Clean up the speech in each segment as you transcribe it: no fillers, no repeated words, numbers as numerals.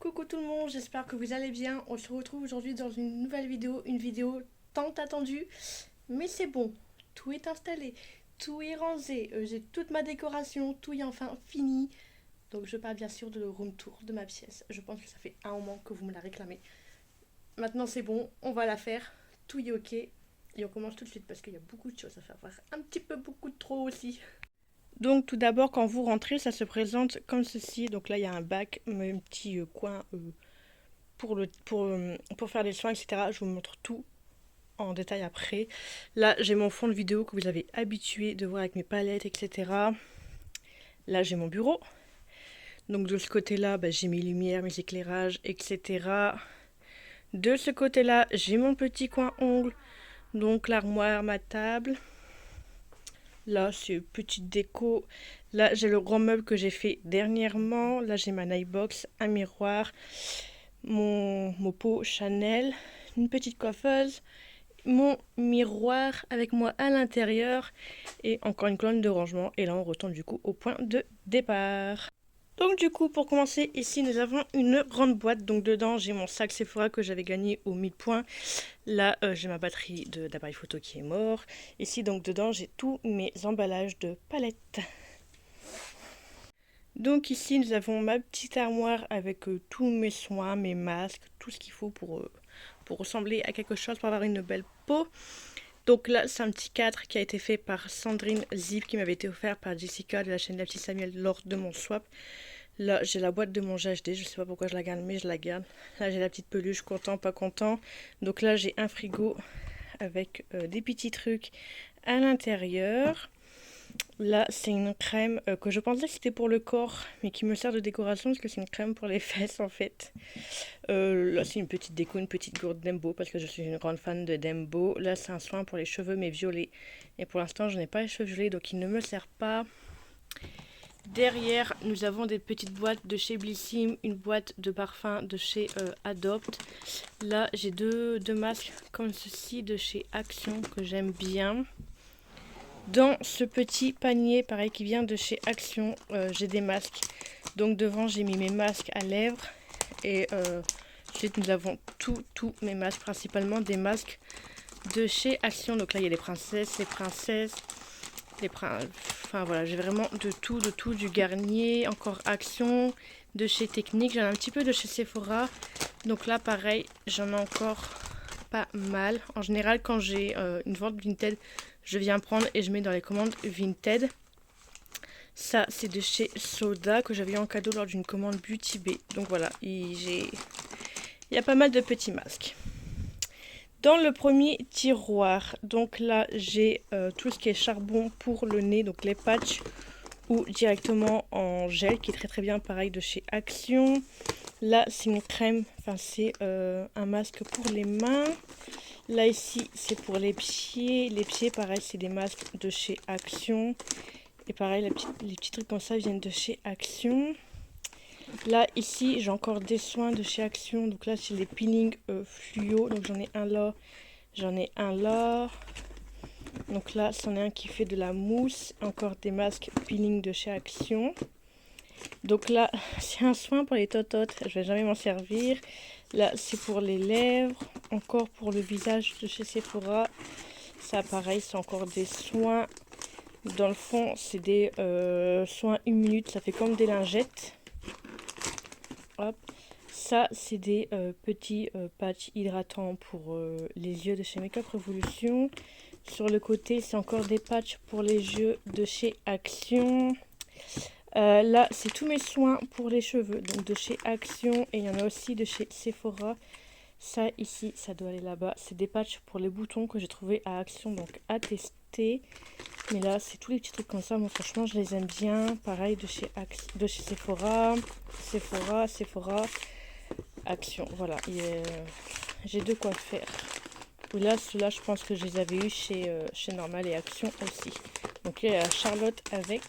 Coucou tout le monde, j'espère que vous allez bien. On se retrouve aujourd'hui dans une nouvelle vidéo, une vidéo tant attendue. Mais c'est bon, tout est installé, tout est rangé, j'ai toute ma décoration, tout est enfin fini. Donc je parle bien sûr de le room tour de ma pièce. Je pense que ça fait un moment que vous me la réclamez. Maintenant c'est bon, on va la faire, tout est ok. Et on commence tout de suite parce qu'il y a beaucoup de choses à faire, voire un petit peu beaucoup de trop aussi. Donc tout d'abord quand vous rentrez ça se présente comme ceci. Donc là il y a un bac, un petit coin pour faire des soins, etc. Je vous montre tout en détail après. Là, j'ai mon fond de vidéo que vous avez habitué de voir avec mes palettes, etc. Là, j'ai mon bureau. Donc de ce côté-là, j'ai mes lumières, mes éclairages, etc. De ce côté-là, j'ai mon petit coin ongle. Donc l'armoire, ma table. Là, c'est une petite déco. Là, j'ai le grand meuble que j'ai fait dernièrement. Là, j'ai ma nightbox, un miroir, mon pot Chanel, une petite coiffeuse, mon miroir avec moi à l'intérieur et encore une colonne de rangement. Et là, on retourne du coup au point de départ. Donc du coup, pour commencer, ici, nous avons une grande boîte. Donc dedans, j'ai mon sac Sephora que j'avais gagné au 1000 points. Là, j'ai ma batterie d'appareil photo qui est mort. Ici, donc dedans, j'ai tous mes emballages de palettes. Donc ici, nous avons ma petite armoire avec tous mes soins, mes masques, tout ce qu'il faut pour ressembler à quelque chose, pour avoir une belle peau. Donc là, c'est un petit cadre qui a été fait par Sandrine Zip, qui m'avait été offert par Jessica de la chaîne La Petite Samuel lors de mon swap. Là, j'ai la boîte de mon GHD, je sais pas pourquoi je la garde, mais je la garde. Là, j'ai la petite peluche, content, pas content. Donc là, j'ai un frigo avec des petits trucs à l'intérieur. Là, c'est une crème que je pensais que c'était pour le corps, mais qui me sert de décoration parce que c'est une crème pour les fesses en fait. Là, c'est une petite déco, une petite gourde Dembo parce que je suis une grande fan de Dembo. Là, c'est un soin pour les cheveux, mais violets. Et pour l'instant, je n'ai pas les cheveux violets, donc il ne me sert pas. Derrière, nous avons des petites boîtes de chez Blissim, une boîte de parfum de chez Adopt. Là, j'ai deux masques comme ceci de chez Action que j'aime bien. Dans ce petit panier, pareil, qui vient de chez Action, j'ai des masques. Donc devant, j'ai mis mes masques à lèvres. Et ensuite, nous avons tous mes masques, principalement des masques de chez Action. Donc là, il y a les princesses, enfin voilà, j'ai vraiment de tout, du Garnier, encore Action, de chez Technique. J'en ai un petit peu de chez Sephora. Donc là, pareil, j'en ai encore pas mal. En général, quand j'ai une vente Vinted, je viens prendre et je mets dans les commandes Vinted. Ça, c'est de chez Soda que j'avais eu en cadeau lors d'une commande Beauty Bay. Donc voilà, il y a pas mal de petits masques. Dans le premier tiroir, donc là, j'ai tout ce qui est charbon pour le nez, donc les patchs ou directement en gel qui est très bien, pareil de chez Action. Là, c'est une crème, enfin c'est un masque pour les mains. Là, ici, c'est pour les pieds. Les pieds, pareil, c'est des masques de chez Action. Et pareil, les petits trucs comme ça viennent de chez Action. Là, ici, j'ai encore des soins de chez Action. Donc là, c'est les peelings fluo. Donc j'en ai un là, j'en ai un là. Donc là, c'en est un qui fait de la mousse. Encore des masques peeling de chez Action. Donc là, c'est un soin pour les tototes. Je vais jamais m'en servir. Là, c'est pour les lèvres. Encore pour le visage de chez Sephora. Ça, pareil, c'est encore des soins. Dans le fond, c'est des soins 1 minute. Ça fait comme des lingettes. Hop. Ça, c'est des petits patchs hydratants pour les yeux de chez Makeup Revolution. Sur le côté, c'est encore des patchs pour les yeux de chez Action. Là, c'est tous mes soins pour les cheveux, donc de chez Action. Et il y en a aussi de chez Sephora. Ça, ici, ça doit aller là-bas. C'est des patchs pour les boutons que j'ai trouvé à Action, donc à tester. Mais là, c'est tous les petits trucs comme ça. Moi, franchement, je les aime bien. Pareil, de chez Sephora. Sephora. Action, voilà. J'ai de quoi faire. Là, ceux-là, je pense que je les avais eu chez Normal et Action aussi. Donc là, il y a Charlotte avec.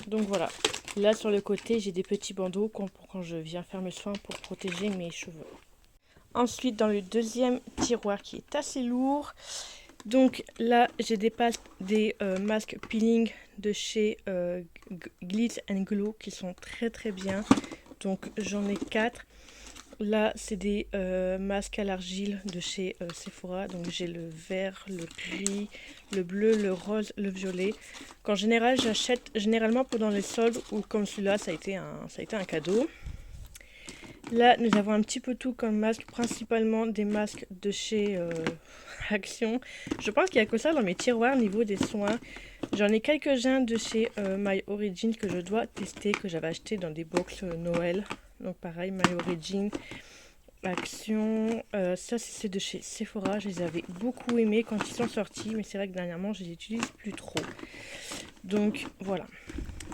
Donc voilà. Là, sur le côté, j'ai des petits bandeaux quand je viens faire mes soins pour protéger mes cheveux. Ensuite, dans le deuxième tiroir qui est assez lourd. Donc là, j'ai des masques peeling de chez Glitz & Glow qui sont très bien. Donc j'en ai 4. Là, c'est des masques à l'argile de chez Sephora. Donc j'ai le vert, le gris, le bleu, le rose, le violet. Qu'en général, j'achète généralement pendant les soldes ou comme celui-là, ça a été un cadeau. Là, nous avons un petit peu tout comme masque, principalement des masques de chez Action. Je pense qu'il n'y a que ça dans mes tiroirs niveau des soins. J'en ai quelques-uns de chez My Origin que je dois tester, que j'avais acheté dans des box Noël. Donc pareil, My Origin, Action. Ça, c'est de chez Sephora. Je les avais beaucoup aimés quand ils sont sortis, mais c'est vrai que dernièrement, je les utilise plus trop. Donc voilà,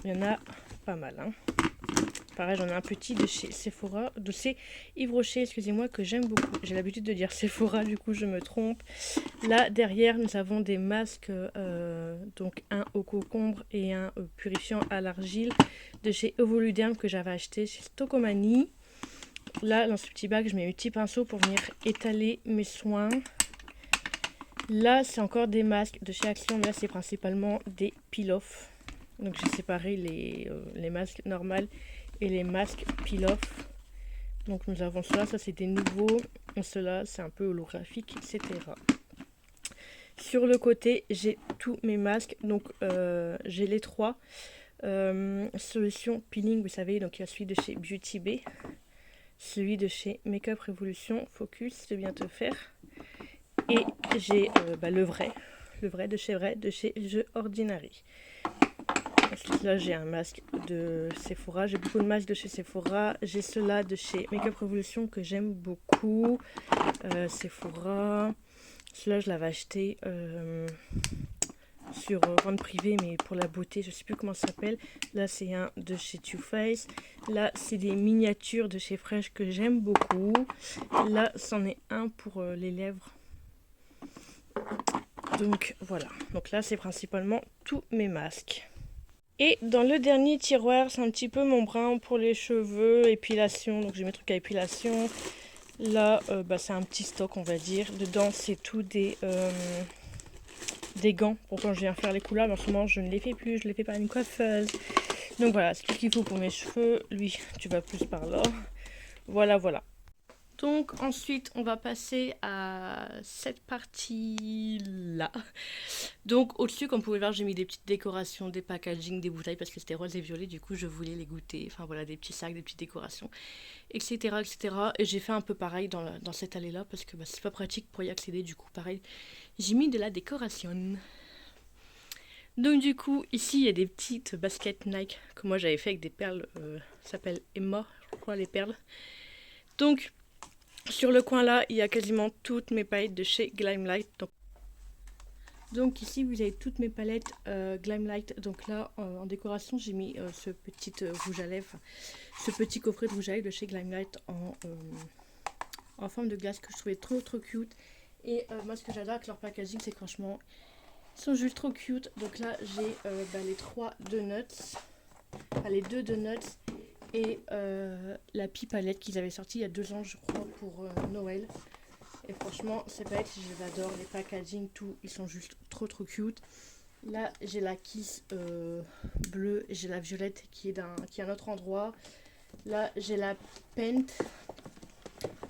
il y en a pas mal, hein. Pareil, j'en ai un petit de chez Sephora, de chez Yves Rocher, excusez-moi, que j'aime beaucoup. J'ai l'habitude de dire Sephora, du coup je me trompe. Là, derrière, nous avons des masques, donc un au concombre et un purifiant à l'argile de chez Evoluderm que j'avais acheté chez Stocomanie. Là, dans ce petit bac, je mets mes petits pinceaux pour venir étaler mes soins. Là, c'est encore des masques de chez Action, mais là, c'est principalement des peel-off. Donc, j'ai séparé les masques normaux et les masques peel-off. Donc nous avons cela, ça c'est des nouveaux, et cela c'est un peu holographique, etc. Sur le côté, j'ai tous mes masques, donc j'ai les 3. Solution peeling, vous savez, donc il y a celui de chez Beauty Bay, celui de chez Makeup Revolution, Focus, de bien te faire. Et j'ai le vrai de chez The Ordinary. Là, j'ai un masque de Sephora. J'ai beaucoup de masques de chez Sephora. J'ai ceux-là de chez Makeup Revolution que j'aime beaucoup. Sephora. Celui-là, je l'avais acheté sur vente privée, mais pour la beauté, je ne sais plus comment ça s'appelle. Là, c'est un de chez Too Faced. Là, c'est des miniatures de chez Fresh que j'aime beaucoup. Là, c'en est un pour les lèvres. Donc, voilà. Donc là, c'est principalement tous mes masques. Et dans le dernier tiroir, c'est un petit peu mon brin pour les cheveux, épilation. Donc j'ai mes trucs à épilation. Là, c'est un petit stock, on va dire. Dedans, c'est tout des gants. Pourtant, je viens faire les couleurs, mais en ce moment, je ne les fais plus. Je les fais par une coiffeuse. Donc voilà, c'est tout ce qu'il faut pour mes cheveux. Lui, tu vas plus par là. Voilà, voilà. Donc ensuite, on va passer à cette partie-là. Donc au-dessus, comme vous pouvez voir, j'ai mis des petites décorations, des packaging, des bouteilles parce que c'était rose et violet. Du coup, je voulais les goûter. Enfin voilà, des petits sacs, des petites décorations, etc. etc. Et j'ai fait un peu pareil dans cette allée-là parce que c'est pas pratique pour y accéder. Du coup, pareil, j'ai mis de la décoration. Donc du coup, ici, il y a des petites baskets Nike que moi j'avais fait avec des perles. Ça s'appelle Emma, je crois, les perles. Donc sur le coin là, il y a quasiment toutes mes palettes de chez Glimelight. Donc ici, vous avez toutes mes palettes Glimelight. Donc là, en décoration, j'ai mis ce petit rouge à lèvres, ce petit coffret de rouge à lèvres de chez Glimelight en forme de glace que je trouvais trop cute. Et moi, ce que j'adore avec leur packaging, c'est que franchement, ils sont juste trop cute. Donc là, j'ai les 3 donuts, enfin les 2 donuts. Et la pie palette qu'ils avaient sorti il y a 2 ans, je crois, pour Noël. Et franchement, ces palettes, je les adore. Les packaging, tout, ils sont juste trop cute. Là, j'ai la Kiss bleue et j'ai la violette qui est à un autre endroit. Là, j'ai la Pent.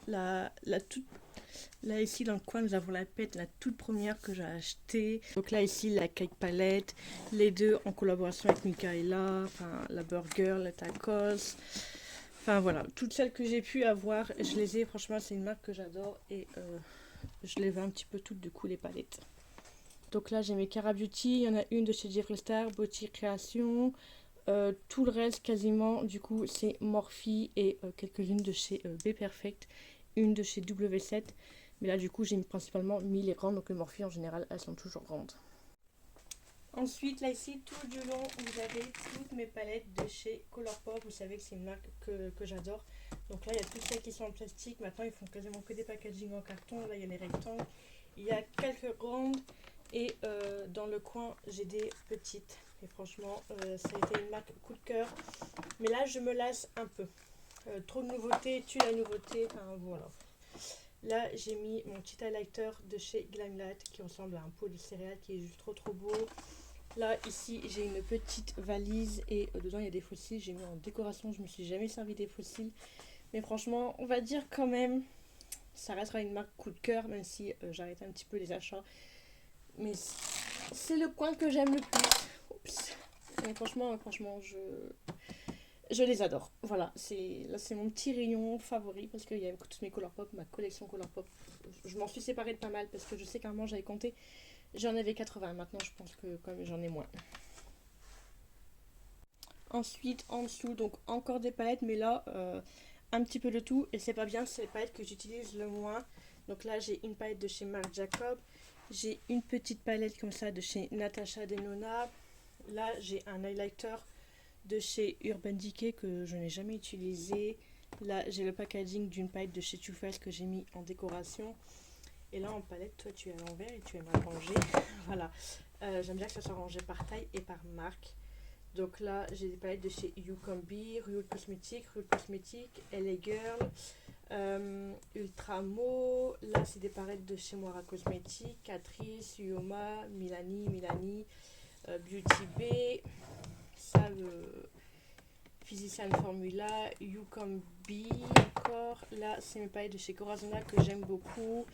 Là, ici, dans le coin, nous avons la Pent, la toute première que j'ai achetée. Donc là, ici, la Cake Palette. Les deux en collaboration avec Michaela. Enfin, la Burger, la Tacos. Enfin, voilà. Toutes celles que j'ai pu avoir, je les ai. Franchement, c'est une marque que j'adore. Et je les vends un petit peu toutes, du coup, les palettes. Donc là, j'ai mes Cara Beauty. Il y en a une de chez Jeffree Star, Beauty Création. Tout le reste, quasiment, du coup, c'est Morphe et quelques-unes de chez B Perfect. Une de chez W7. Mais là, du coup, j'ai principalement mis les grandes. Donc, les Morphe, en général, elles sont toujours grandes. Ensuite, là, ici, tout du long, vous avez toutes mes palettes de chez Colourpop. Vous savez que c'est une marque que j'adore. Donc là, il y a toutes celles qui sont en plastique. Maintenant, ils font quasiment que des packaging en carton. Là, il y a les rectangles. Il y a quelques grandes. Et dans le coin, j'ai des petites. Et franchement, ça a été une marque coup de cœur. Mais là, je me lasse un peu. Trop de nouveautés, tue la nouveauté. Enfin, voilà. Là, j'ai mis mon petit highlighter de chez Glimelight qui ressemble à un pot de céréales qui est juste trop beau. Là, ici, j'ai une petite valise et dedans, il y a des fossiles. J'ai mis en décoration, je me suis jamais servi des fossiles. Mais franchement, on va dire quand même, ça restera une marque coup de cœur, même si j'arrête un petit peu les achats. Mais c'est le coin que j'aime le plus. Oups. Mais franchement, je les adore. Voilà, là c'est mon petit rayon favori parce qu'il y a toutes mes Colourpop, ma collection Colourpop. Je m'en suis séparée de pas mal parce que je sais qu'à un moment j'avais compté, j'en avais 80. Maintenant je pense que comme j'en ai moins. Ensuite, en dessous, donc encore des palettes, mais là, un petit peu de tout. Et c'est pas bien, c'est les palettes que j'utilise le moins. Donc là, j'ai une palette de chez Marc Jacob. J'ai une petite palette comme ça de chez Natasha Denona. Là, j'ai un highlighter de chez Urban Decay que je n'ai jamais utilisé. Là, j'ai le packaging d'une palette de chez Too Faced que j'ai mis en décoration. Et là, en palette, toi, tu es à l'envers et tu aimerais ranger. Voilà. J'aime bien que ça soit rangé par taille et par marque. Donc là, j'ai des palettes de chez Youcombi, Real Cosmetics, LA Girl, Ultramo. Là, c'est des palettes de chez Moira Cosmetics, Catrice, Uoma, Milani, Beauty Bay. Ça, le Physician Formula, Youcombi encore. Là, c'est mes palettes de chez Corazona que j'aime beaucoup.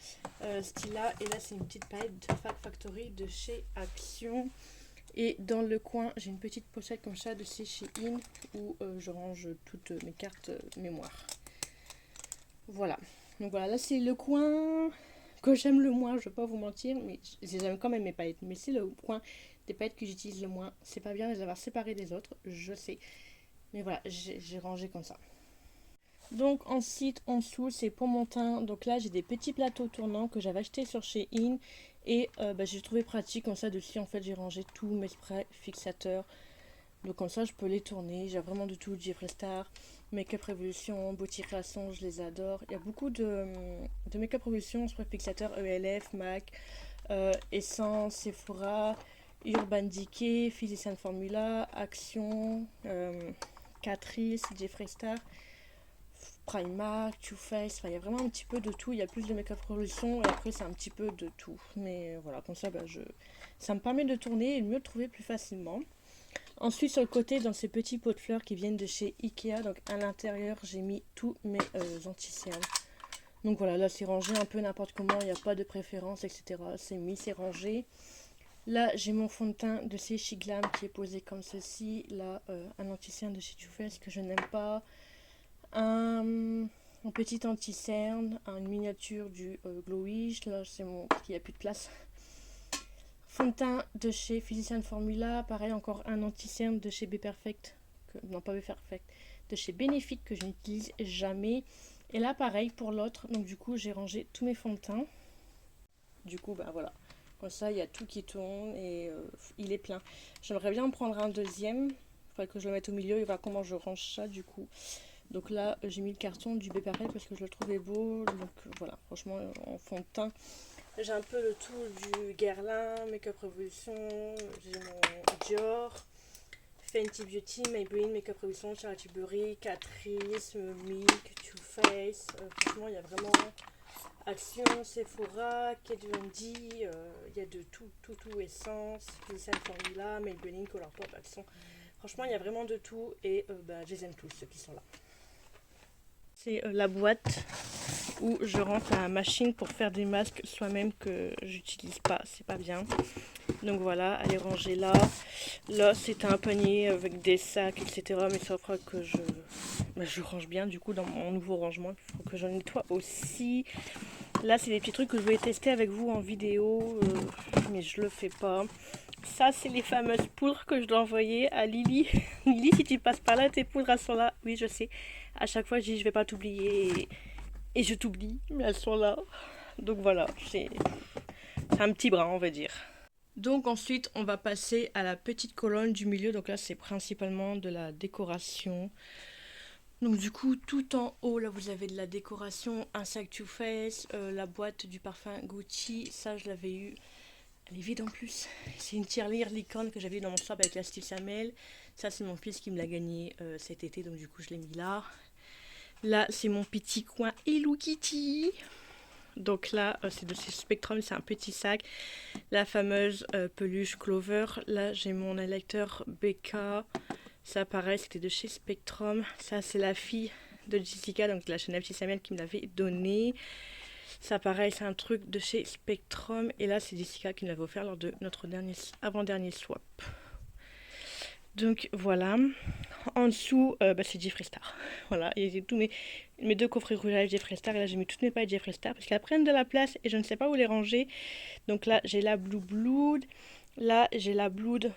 Stila. Et là, c'est une petite palette de Fat Factory de chez Action. Et dans le coin, j'ai une petite pochette comme ça de chez Shein où je range toutes mes cartes mémoire. Voilà. Donc voilà, là c'est le coin que j'aime le moins, je vais pas vous mentir, mais j'aime quand même mes paillettes. Mais c'est le coin des paillettes que j'utilise le moins. C'est pas bien de les avoir séparées des autres, je sais. Mais voilà, j'ai rangé comme ça. Donc ensuite, en dessous, c'est pour mon teint. Donc là, j'ai des petits plateaux tournants que j'avais achetés sur Shein. Et j'ai trouvé pratique, comme ça dessus, en fait, j'ai rangé tous mes sprays fixateurs. Donc comme ça, je peux les tourner. J'ai vraiment de tout. Jeffree Star, Make-up Revolution, Beauty Création, je les adore. Il y a beaucoup de Make-up Revolution, sprays fixateurs, ELF, MAC, Essence, Sephora, Urban Decay, Physician Formula, Action, Catrice, Jeffree Star, Primark, Too Faced, enfin, il y a vraiment un petit peu de tout. Il y a plus de Make-up Revolution et après c'est un petit peu de tout. Mais voilà, comme ça, ça me permet de tourner et de mieux trouver plus facilement. Ensuite, sur le côté, dans ces petits pots de fleurs qui viennent de chez Ikea, donc à l'intérieur, j'ai mis tous mes anti-cernes. Donc voilà, là c'est rangé un peu n'importe comment, il n'y a pas de préférence, etc. C'est mis, c'est rangé. Là, j'ai mon fond de teint de chez Shiglam qui est posé comme ceci. Là, un anti-cerne de chez Too Faced que je n'aime pas. Un petit anti-cerne, une miniature du Glowish. Là, c'est mon... parce qu'il n'y a plus de place. Fond de teint de chez Physician Formula. Pareil, encore un anti-cerne de chez B Perfect. Non, pas B Perfect. De chez Benefit que je n'utilise jamais. Et là, pareil pour l'autre. Donc, du coup, j'ai rangé tous mes fonds de teint. Du coup, bah voilà. Comme ça, il y a tout qui tourne et il est plein. J'aimerais bien en prendre un deuxième. Il faudrait que je le mette au milieu et voir comment je range ça, du coup. Donc là, j'ai mis le carton du B Perfect parce que je le trouvais beau. Donc voilà, franchement, en fond de teint, j'ai un peu le tout du Guerlain, Make-up Revolution, j'ai mon Dior, Fenty Beauty, Maybelline, Make-up Revolution, Charlotte Tilbury, Catrice, Milk, Too Faced. Franchement, il y a vraiment Action, Sephora, Kate Von D, il y a de tout, Essence, Physician Formula, Maybelline, Colourpop, Action. Franchement, il y a vraiment de tout et je les aime tous, ceux qui sont là. C'est la boîte où je rentre la machine pour faire des masques soi-même que j'utilise pas, c'est pas bien. Donc voilà, elle est rangée là. Là, c'est un panier avec des sacs, etc. Mais ça fera que je range bien du coup dans mon nouveau rangement. Il faut que je nettoie aussi. Là, c'est des petits trucs que je voulais tester avec vous en vidéo, mais je le fais pas. Ça, c'est les fameuses poudres que je dois envoyer à Lily. Lily, si tu passes par là, tes poudres, elles sont là. Oui, je sais. À chaque fois, je dis, je vais pas t'oublier. Et je t'oublie, mais elles sont là. Donc voilà, c'est un petit bras, on va dire. Donc ensuite, on va passer à la petite colonne du milieu. Donc là, c'est principalement de la décoration. Donc du coup, tout en haut, là, vous avez de la décoration, un sac Too Faced, la boîte du parfum Gucci. Ça, je l'avais eu. Elle est vide en plus. C'est une tirelire licorne que j'avais eu dans mon swap avec la Style Samel. Ça, c'est mon fils qui me l'a gagné cet été. Donc du coup, je l'ai mis là. Là, c'est mon petit coin Hello Kitty. Donc là, c'est de chez Spectrum, c'est un petit sac. La fameuse peluche Clover. Là, j'ai mon électeur BK. Ça, pareil, c'était de chez Spectrum. Ça, c'est la fille de Jessica, donc de la chaîne Petit Samuel, qui me l'avait donné. Ça, pareil, c'est un truc de chez Spectrum. Et là, c'est Jessica qui me l'avait offert lors de notre avant-dernier swap. Donc voilà. En dessous, c'est Jeffree Star. Voilà, et j'ai tous mes deux coffrets rouges à Jeffree Star. Et là, j'ai mis toutes mes paillettes Jeffree Star parce qu'elles prennent de la place et je ne sais pas où les ranger. Donc là, j'ai la Blue Blood. Là, j'ai la Blood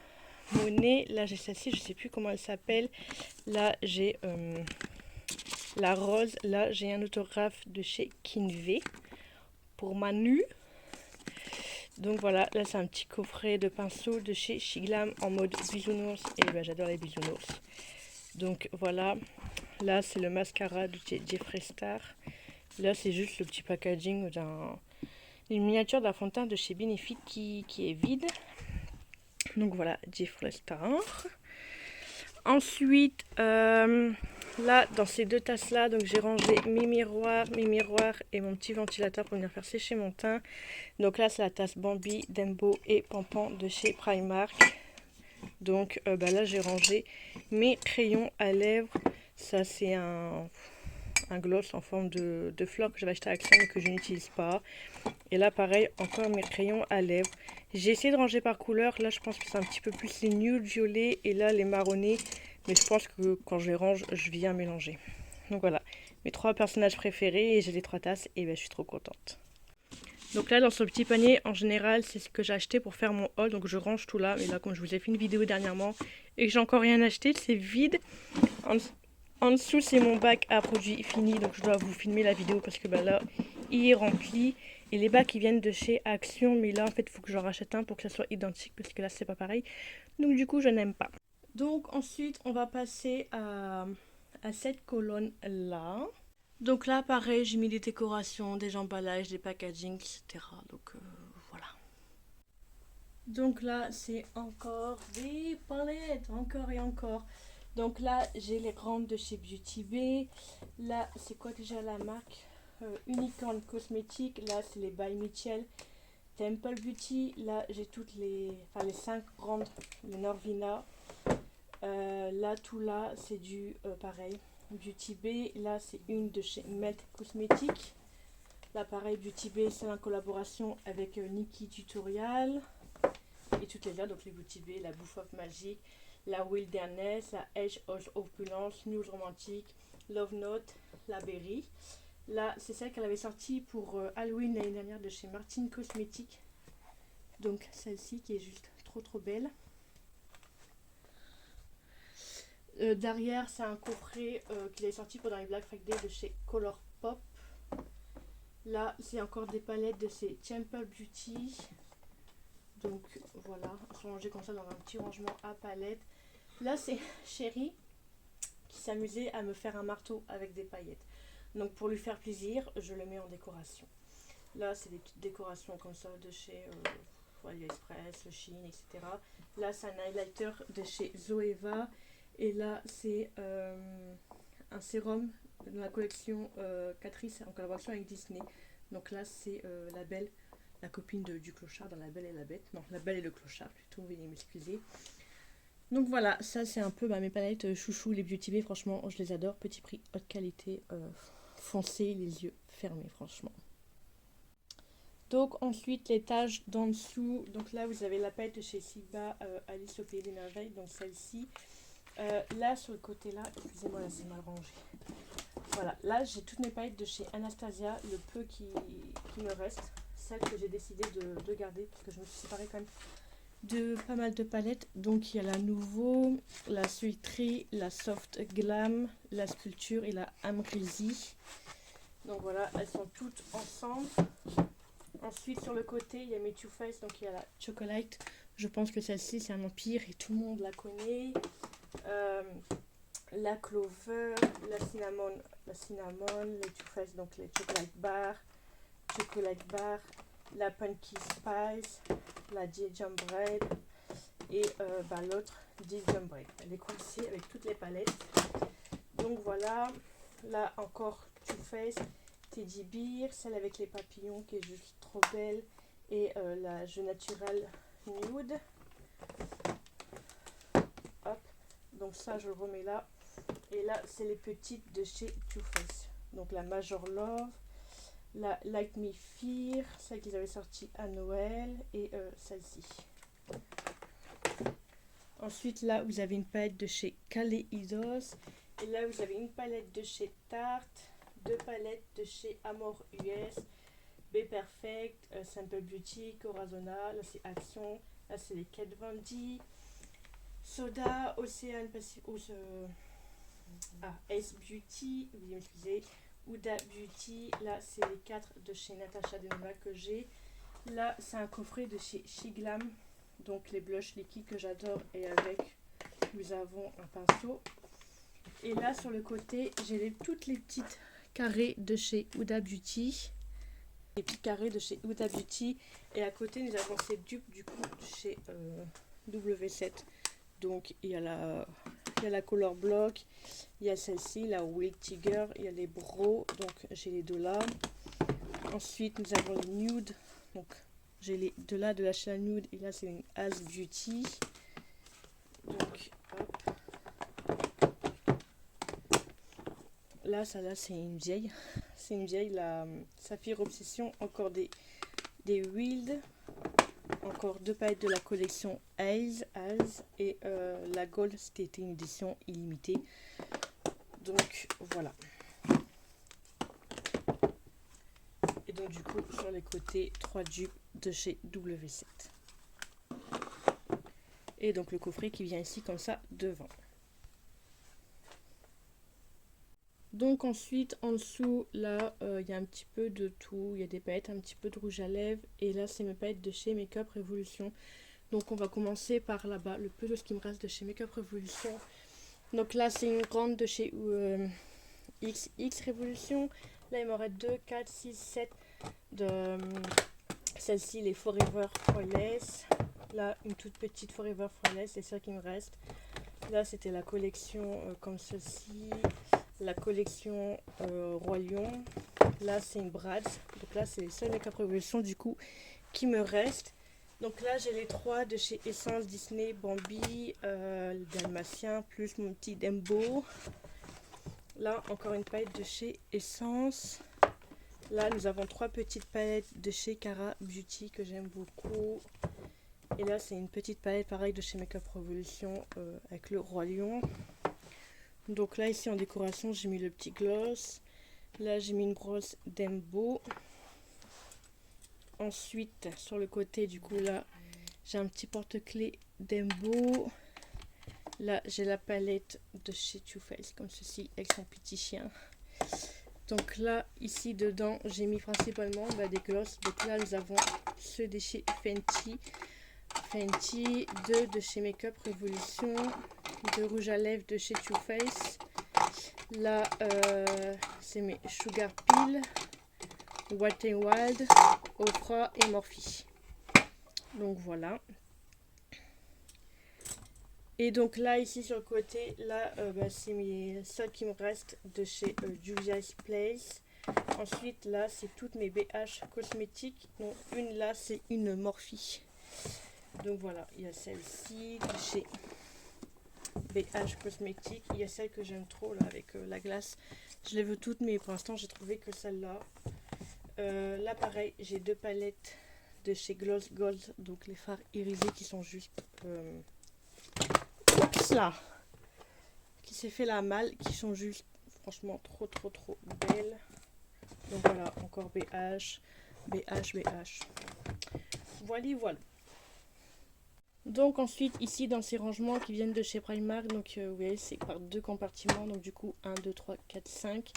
Monet. Là, j'ai celle-ci, je ne sais plus comment elle s'appelle. Là, j'ai la rose. Là, j'ai un autographe de chez Kinvey pour Manu. Donc voilà, là c'est un petit coffret de pinceaux de chez Shiglam en mode bisounours. Et j'adore les bisounours. Donc voilà, là c'est le mascara de Jeffree Star. Là c'est juste le petit packaging d'une miniature d'un fond de teint de chez Benefit qui est vide. Donc voilà, Jeffree Star. Ensuite, là dans ces deux tasses là, donc j'ai rangé mes miroirs et mon petit ventilateur pour venir faire sécher mon teint. Donc là c'est la tasse Bambi, Dembo et Pampan de chez Primark. Donc là j'ai rangé mes crayons à lèvres. Ça c'est un gloss en forme de fleur que j'avais acheté à Action mais que je n'utilise pas. Et là pareil, encore mes crayons à lèvres. J'ai essayé de ranger par couleur. Là je pense que c'est un petit peu plus les nude violet et là les marronnés. Mais je pense que quand je les range, je viens mélanger. Donc voilà, mes trois personnages préférés et j'ai les trois tasses et je suis trop contente. Donc là dans ce petit panier en général c'est ce que j'ai acheté pour faire mon haul. Donc je range tout là. Mais là comme je vous ai fait une vidéo dernièrement et que j'ai encore rien acheté, c'est vide. En dessous c'est mon bac à produits finis. Donc je dois vous filmer la vidéo parce que là il est rempli. Et les bacs ils viennent de chez Action. Mais là en fait il faut que j'en rachète un pour que ça soit identique. Parce que là c'est pas pareil. Donc du coup je n'aime pas. Donc ensuite on va passer à cette colonne là. Donc là, pareil, j'ai mis des décorations, des emballages, des packagings, etc. Donc voilà. Donc là, c'est encore des palettes, encore et encore. Donc là, j'ai les grandes de chez Beauty Bay. Là, c'est quoi déjà la marque Unicorn Cosmétiques. Là, c'est les By Mitchell. Temple Beauty. Là, j'ai toutes les 5 grandes, les Norvina. Là, tout là, c'est du pareil. Beauty Bay, là c'est une de chez Melt Cosmétiques. Là pareil, Beauty Bay c'est en collaboration avec Nikki Tutorial. Et toutes les autres, donc les Beauty Bay, la Bouffe of Magic, la Wilderness, la Edge of Opulence, News Romantique, Love Note, la Berry. Là c'est celle qu'elle avait sortie pour Halloween l'année dernière de chez Martin Cosmétiques. Donc celle-ci qui est juste trop belle. Derrière, c'est un coffret qu'il est sorti pendant les Black Friday de chez Colourpop. Là, c'est encore des palettes de chez Temple Beauty. Donc voilà, elles sont rangées comme ça dans un petit rangement à palettes. Là, c'est Chérie qui s'amusait à me faire un marteau avec des paillettes. Donc pour lui faire plaisir, je le mets en décoration. Là, c'est des petites décorations comme ça de chez AliExpress, le Shein, etc. Là, c'est un highlighter de chez Zoeva. Et là, c'est un sérum de la collection Catrice en collaboration avec Disney. Donc là, c'est la Belle, la copine du clochard dans La Belle et la Bête. Non, La Belle et le clochard, plutôt, veuillez m'excuser. Donc voilà, ça c'est un peu mes palettes chouchou, les Beauty Bay. Franchement, je les adore. Petit prix, haute qualité, foncé, les yeux fermés, franchement. Donc ensuite, les taches d'en dessous. Donc là, vous avez la palette de chez Siba, Alice au Pays des Merveilles. Donc celle-ci. Là sur le côté là, excusez-moi, là c'est mal rangé. Voilà, là j'ai toutes mes palettes de chez Anastasia, le peu qui me reste, celles que j'ai décidé de garder parce que je me suis séparée quand même de pas mal de palettes. Donc il y a la Nouveau, la Sweet Tree, la Soft Glam, la Sculpture et la Amrezy. Donc voilà, elles sont toutes ensemble. Ensuite sur le côté il y a mes Too Faced, donc il y a la Chocolate. Je pense que celle-ci c'est un empire et tout le monde la connaît. La Clover, la cinnamon, les Too Faced, donc les chocolate bar, la Pumpkin Spice, la Gingerbread et l'autre Gingerbread. Elle est coincée avec toutes les palettes. Donc voilà, là encore Too Faced Teddy Bear, celle avec les papillons qui est juste trop belle, et la Jeu Naturel Nude. Hop, donc ça je le remets là. Et là c'est les petites de chez Too Faced. Donc la Major Love, la Like Me Fear, celle qu'ils avaient sortie à Noël, et celle-ci. Ensuite là vous avez une palette de chez Kaleidos, et là vous avez une palette de chez Tarte, deux palettes de chez Amor US, Be Perfect, Simple Beauty, Corazona, là c'est Action, là c'est les Kat Von D, Soda, Océane Pacific, Ace Beauty, oui excusez, Huda Beauty, là c'est les 4 de chez Natasha Denona que j'ai. Là c'est un coffret de chez Shiglam, donc les blushs liquides que j'adore, et avec nous avons un pinceau. Et là sur le côté j'ai toutes les petites carrés de chez Huda Beauty, les petits carrés de chez Huda Beauty, et à côté nous avons ces dupes du coup de chez W7. Donc il y a la Color Block, il y a celle-ci, la Wild Tiger, il y a les Bro, donc j'ai les deux là. Ensuite nous avons les Nude, donc j'ai les deux là de la Chanel Nude, et là c'est une As Beauty. Donc hop. Là, ça là c'est une vieille. C'est une vieille, la Saphir Obsession, encore des Wild. Encore deux palettes de la collection Eyes, et la Gold, c'était une édition illimitée. Donc voilà. Et donc du coup, sur les côtés, 3 dupes de chez W7. Et donc le coffret qui vient ici comme ça devant. Donc ensuite en dessous là il y a un petit peu de tout, il y a des palettes, un petit peu de rouge à lèvres, et là c'est mes palettes de chez Makeup Revolution. Donc on va commencer par là-bas, le peu de ce qui me reste de chez Makeup Revolution. Donc là c'est une grande de chez XX Revolution. Là il m'en reste 2, 4, 6, 7 de celle-ci, les Forever Flawless. Là une toute petite Forever Flawless, c'est ça qui me reste. Là c'était la collection comme ceci. La collection Roi Lion, là c'est une Bratz, donc là c'est les seuls Makeup Revolution du coup qui me restent. Donc là j'ai les 3 de chez Essence, Disney, Bambi, le Dalmatien, plus mon petit Dembo. Là encore une palette de chez Essence. Là nous avons 3 petites palettes de chez Cara Beauty que j'aime beaucoup. Et là c'est une petite palette pareil de chez Makeup Revolution avec le Roi Lion. Donc là ici en décoration j'ai mis le petit gloss, là j'ai mis une brosse Dembo. Ensuite sur le côté du coup là j'ai un petit porte-clés Dembo. Là j'ai la palette de chez Too Faced comme ceci avec son petit chien. Donc là ici dedans j'ai mis principalement des gloss. Donc là nous avons ceux de chez Fenty, 2 de chez Makeup Revolution, 2 rouges à lèvres de chez Too Faced. Là c'est mes Sugar Peel, Wet n Wild, Ofra et Morphe. Donc voilà. Et donc là ici sur le côté, là c'est celles qui me restent de chez Juvia's Place. Ensuite là c'est toutes mes BH cosmétiques. Donc une là c'est une Morphe. Donc voilà, il y a celle-ci de chez BH Cosmétiques. Il y a celle que j'aime trop là avec la glace. Je les veux toutes, mais pour l'instant j'ai trouvé que celle-là. Là pareil, j'ai 2 palettes de chez Gloss Gold, donc les fards irisés qui sont juste oups là, qui s'est fait la malle, qui sont juste franchement trop belles. Donc voilà, encore BH. Voilà. Donc ensuite ici dans ces rangements qui viennent de chez Primark, donc vous voyez c'est par 2 compartiments, donc du coup 1, 2, 3, 4, 5.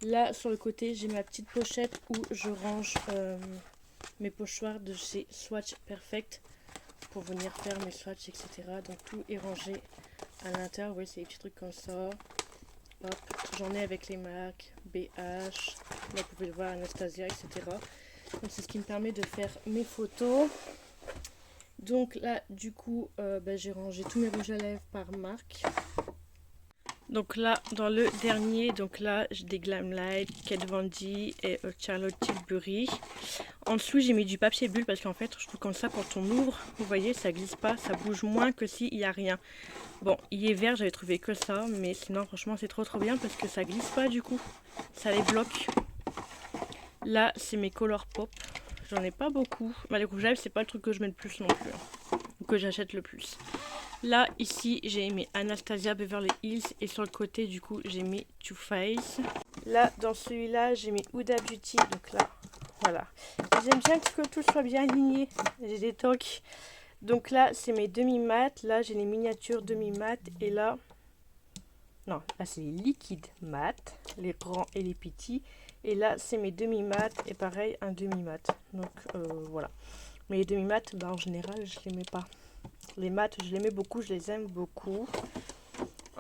Là sur le côté j'ai ma petite pochette où je range mes pochoirs de chez Swatch Perfect pour venir faire mes swatchs, etc. Donc tout est rangé à l'intérieur, vous voyez c'est des petits trucs comme ça. Hop, j'en ai avec les marques BH, là vous pouvez le voir, Anastasia, etc. Donc c'est ce qui me permet de faire mes photos. Donc là du coup j'ai rangé tous mes rouges à lèvres par marque. Donc là, dans le dernier, donc là, j'ai des Glamlight, Kat Von D et Charlotte Tilbury. En dessous, j'ai mis du papier bulle parce qu'en fait, je trouve comme ça, quand on ouvre, vous voyez, ça glisse pas, ça bouge moins que s'il n'y a rien. Bon, il est vert, j'avais trouvé que ça, mais sinon, franchement, c'est trop bien parce que ça glisse pas du coup. Ça les bloque. Là, c'est mes Color Pop. J'en ai pas beaucoup. Bah, les rouges à lèvres, c'est pas le truc que je mets le plus non plus. Ou que j'achète le plus. Là, ici, j'ai mis Anastasia Beverly Hills. Et sur le côté, du coup, j'ai mis Too Faced. Là, dans celui-là, j'ai mis Huda Beauty. Donc là, voilà. J'aime bien que tout soit bien aligné. J'ai des tocs. Donc là, c'est mes demi-mat. Là, j'ai les miniatures demi-mat. Et là, non, là, c'est les liquides mat. Les grands et les petits. Et là, c'est mes demi-mat. Et pareil, un demi-mat. Donc, voilà. Mais les demi-mat, bah, en général, je les mets pas. Les mats, je les mets beaucoup, je les aime beaucoup.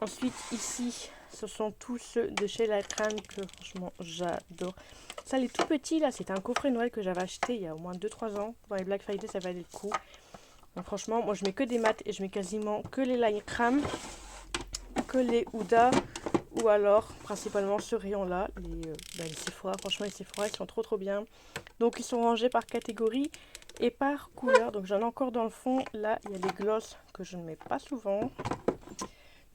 Ensuite, ici, ce sont tous ceux de chez La Crème que franchement, j'adore. Ça, les tout petits, là, c'était un coffret Noël que j'avais acheté il y a au moins 2-3 ans. Dans les Black Friday, ça valait le coup. Donc, franchement, moi, je mets que des mats et je mets quasiment que les La Crème, que les Huda, ou alors, principalement, ce rayon-là, les Sephora. Franchement, les Sephora, ils sont trop bien. Donc, ils sont rangés par catégorie et par couleur. Donc j'en ai encore dans le fond. Là, il y a des glosses que je ne mets pas souvent.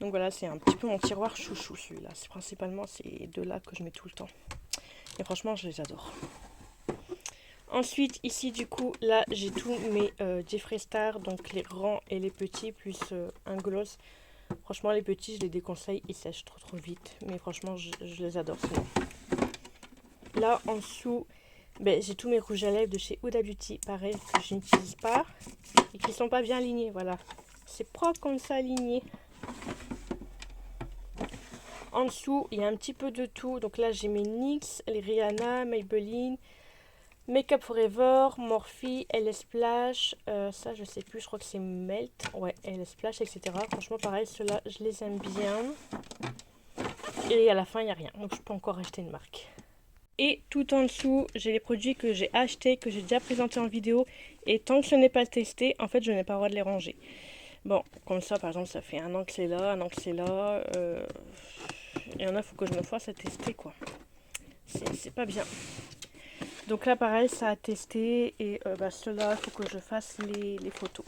Donc voilà, c'est un petit peu mon tiroir chouchou celui-là. C'est principalement ces deux-là que je mets tout le temps. Et franchement, je les adore. Ensuite, ici, du coup, là, j'ai tous mes Jeffree Star. Donc les grands et les petits, plus un gloss. Franchement, les petits, je les déconseille. Ils sèchent trop vite. Mais franchement, je les adore sinon. Là, en dessous... Ben, j'ai tous mes rouges à lèvres de chez Huda Beauty, pareil, que je n'utilise pas et qui sont pas bien alignés, voilà. C'est propre comme ça aligné. En dessous, il y a un petit peu de tout. Donc là, j'ai mes NYX, les Rihanna, Maybelline, Makeup Forever, Morphe, LS Splash. Ça, je sais plus, je crois que c'est Melt. Ouais, LS Splash, etc. Franchement, pareil, ceux-là, je les aime bien. Et à la fin, il n'y a rien. Donc, je peux encore acheter une marque. Et tout en dessous, j'ai les produits que j'ai achetés, que j'ai déjà présentés en vidéo. Et tant que ce n'est pas testé, en fait, je n'ai pas le droit de les ranger. Bon, comme ça, par exemple, ça fait 1 an que c'est là, 1 an que c'est là. Il y en a, il faut que je me fasse à tester, quoi. C'est pas bien. Donc là, pareil, ça a testé. Et ceux-là, il faut que je fasse les photos.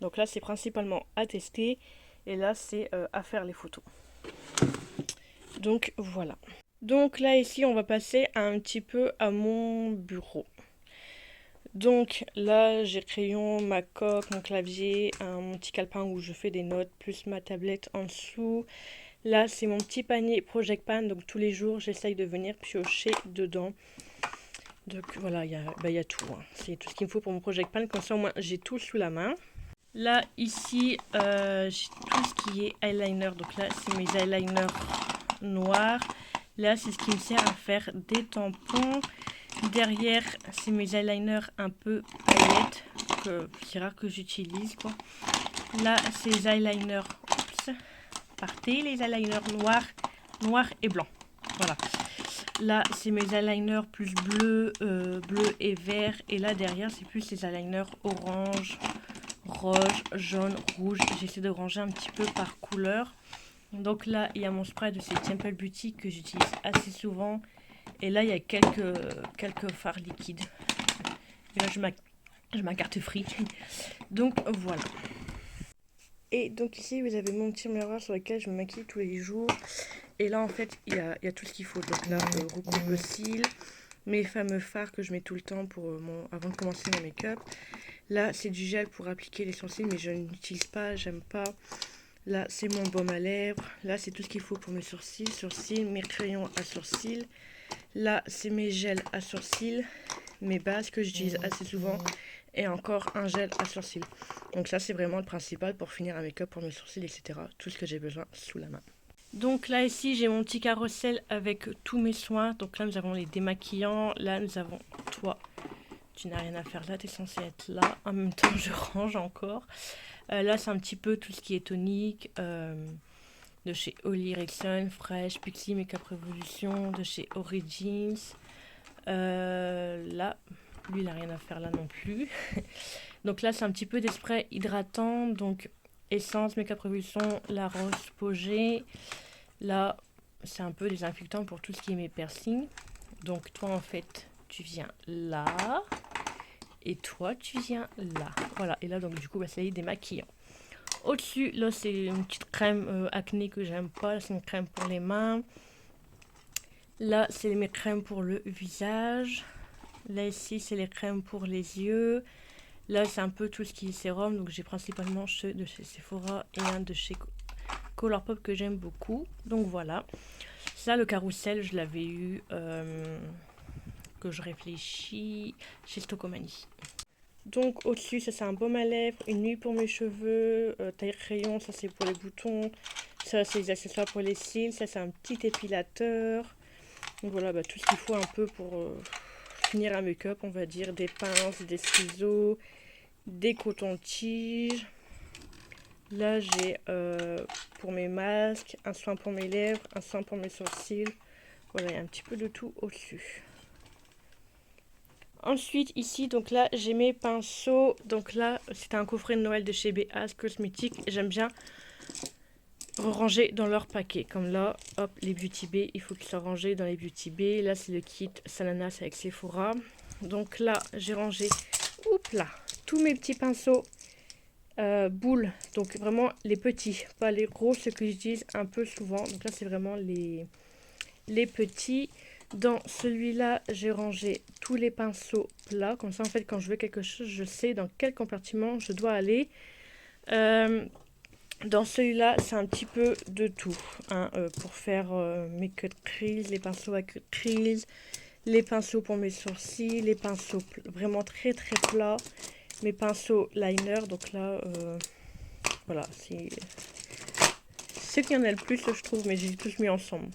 Donc là, c'est principalement à tester. Et là, c'est à faire les photos. Donc, voilà. Donc là, ici, on va passer un petit peu à mon bureau. Donc là, j'ai crayon, ma coque, mon clavier, mon petit calepin où je fais des notes, plus ma tablette en dessous. Là, c'est mon petit panier Project Pan. Donc tous les jours, j'essaye de venir piocher dedans. Donc voilà, il y a tout. Hein. C'est tout ce qu'il me faut pour mon Project Pan. Comme ça, au moins, j'ai tout sous la main. Là, ici, j'ai tout ce qui est eyeliner. Donc là, c'est mes eyeliners noirs. Là, c'est ce qui me sert à faire des tampons. Derrière, c'est mes eyeliners un peu paillettes, que c'est rare que j'utilise, quoi. Là, c'est les eyeliners, partez, les eyeliners noirs et blancs. Voilà. Là, c'est mes eyeliners plus bleu et vert. Et là, derrière, c'est plus les eyeliners orange, rose, jaune, rouge. J'essaie de ranger un petit peu par couleur. Donc là, il y a mon spray de chez Temple Beauty que j'utilise assez souvent. Et là, il y a quelques fards liquides. Et là, je ma carte free. Donc voilà. Et donc ici, vous avez mon petit miroir sur lequel je me maquille tous les jours. Et là, en fait, il y a tout ce qu'il faut. Donc là, recouvre cils, mes fameux fards que je mets tout le temps avant de commencer mon make-up. Là, c'est du gel pour appliquer les sourcils, mais je n'utilise pas, j'aime pas. Là, c'est mon baume à lèvres. Là, c'est tout ce qu'il faut pour mes sourcils, mes crayons à sourcils. Là, c'est mes gels à sourcils, mes bases que j'utilise assez souvent. Et encore un gel à sourcils. Donc ça, c'est vraiment le principal pour finir un make-up pour mes sourcils, etc. Tout ce que j'ai besoin sous la main. Donc là, ici, j'ai mon petit carrousel avec tous mes soins. Donc là, nous avons les démaquillants. Là, nous avons toi. Tu n'as rien à faire là, tu es censé être là. En même temps, je range encore. Là, c'est un petit peu tout ce qui est tonique. De chez Oli Erickson, Fresh, Pixie, Makeup Revolution. De chez Origins. Là, lui, il n'a rien à faire là non plus. Donc là, c'est un petit peu des sprays hydratants. Donc, Essence, Makeup Revolution, La Rose Posée. Là, c'est un peu désinfectant pour tout ce qui est mes piercings. Donc toi, en fait, tu viens là. Et toi, tu viens là. Voilà, et là, donc du coup, bah, c'est démaquillant. Au-dessus, là, c'est une petite crème acné que j'aime pas. C'est une crème pour les mains. Là, c'est mes crèmes pour le visage. Là, ici, c'est les crèmes pour les yeux. Là, c'est un peu tout ce qui est sérum. Donc, j'ai principalement ceux de chez Sephora et un de chez Colourpop que j'aime beaucoup. Donc, voilà. Ça, le carrousel, je l'avais eu, que je réfléchis, chez Stocomanie. Donc, au-dessus, ça, c'est un baume à lèvres, une nuit pour mes cheveux, taille crayon, ça, c'est pour les boutons. Ça, c'est les accessoires pour les cils. Ça, c'est un petit épilateur. Donc, voilà, bah, tout ce qu'il faut un peu pour finir un make-up, on va dire. Des pinces, des ciseaux, des cotons-tiges. Là, j'ai pour mes masques, un soin pour mes lèvres, un soin pour mes sourcils. Voilà, il y a un petit peu de tout au-dessus. Ensuite, ici, donc là, j'ai mes pinceaux. Donc là, c'est un coffret de Noël de chez BAS Cosmétiques. J'aime bien ranger dans leur paquet. Comme là, hop, les Beauty Bay, il faut qu'ils soient rangés dans les Beauty Bay. Là, c'est le kit Sananas avec Sephora. Donc là, j'ai rangé, oups là, tous mes petits pinceaux boules. Donc vraiment les petits, pas les gros, ceux que j'utilise un peu souvent. Donc là, c'est vraiment les petits. Dans celui-là, j'ai rangé tous les pinceaux plats. Comme ça, en fait, quand je veux quelque chose, je sais dans quel compartiment je dois aller. Dans celui-là, c'est un petit peu de tout. Hein, pour faire mes cut crease, les pinceaux à cut crease, les pinceaux pour mes sourcils, les pinceaux vraiment très très plats, mes pinceaux liner. Donc là, voilà, c'est ce qu'il y en a le plus, je trouve, mais j'ai tous mis ensemble.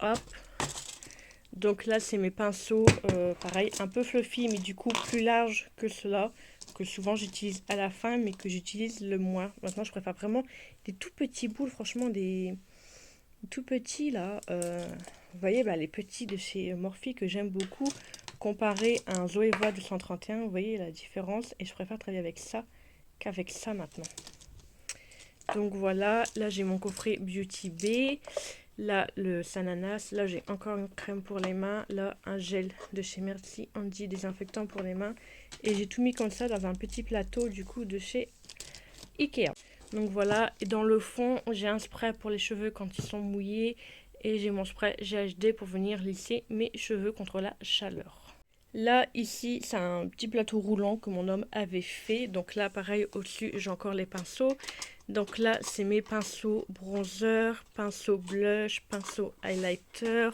Hop. Donc là, c'est mes pinceaux, pareil, un peu fluffy, mais du coup plus large que ceux-là, que souvent j'utilise à la fin, mais que j'utilise le moins. Maintenant, je préfère vraiment des tout petits boules, franchement, des tout petits là. Vous voyez, bah, les petits de chez Morphe que j'aime beaucoup, comparé à un Zoeva 231, vous voyez la différence, et je préfère travailler avec ça qu'avec ça maintenant. Donc voilà, là j'ai mon coffret Beauty Bay. Là, le Sananas. Là, j'ai encore une crème pour les mains. Là, un gel de chez Merci Andy désinfectant pour les mains. Et j'ai tout mis comme ça dans un petit plateau, du coup, de chez Ikea. Donc voilà. Et dans le fond, j'ai un spray pour les cheveux quand ils sont mouillés. Et j'ai mon spray GHD pour venir lisser mes cheveux contre la chaleur. Là, ici, c'est un petit plateau roulant que mon homme avait fait. Donc là, pareil, au-dessus, j'ai encore les pinceaux. Donc là, c'est mes pinceaux bronzer, pinceaux blush, pinceaux highlighter.